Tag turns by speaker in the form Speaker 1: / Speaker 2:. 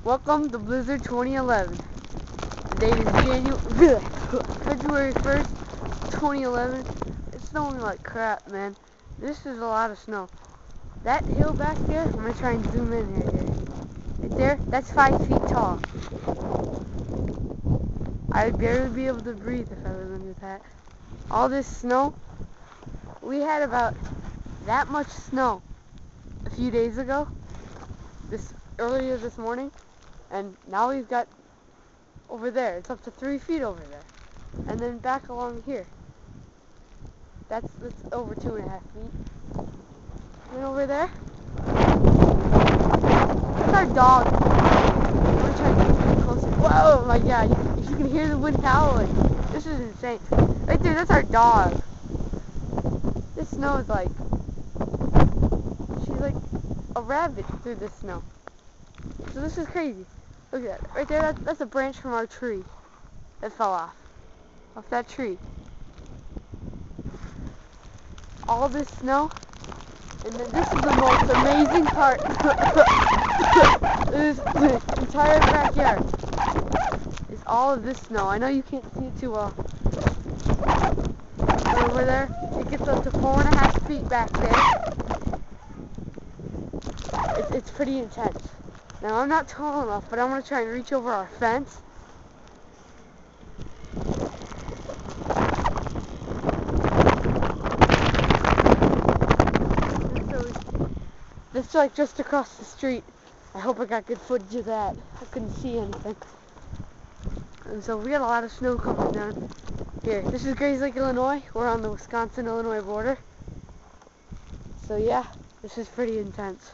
Speaker 1: Welcome to Blizzard 2011. The date is February 1st, 2011. It's snowing like crap, man. This is a lot of snow. That hill back there, I'm going to try and zoom in here. Right there, that's 5 feet tall. I'd barely be able to breathe if I was under that. All this snow, we had about that much snow a few days ago, earlier this morning, and now we've got over there, it's up to 3 feet over there, and then back along here, that's over 2.5 feet, and over there, that's our dog. I'm gonna try to get closer. Whoa, my god, you can hear the wind howling. This is insane. Right there, that's our dog. This snow is like, she's like a rabbit through this snow. So this is crazy. Look at that. Right there, that's a branch from our tree that fell off that tree. All this snow, and then this is the most amazing part. This entire backyard is all of this snow. I know you can't see it too well. But over there, it gets up to 4.5 feet back there. It's pretty intense. Now, I'm not tall enough, but I'm going to try and reach over our fence. This is like just across the street. I hope I got good footage of that. I couldn't see anything. And so we got a lot of snow coming down. Here, this is Grays Lake, Illinois. We're on the Wisconsin-Illinois border. So yeah, this is pretty intense.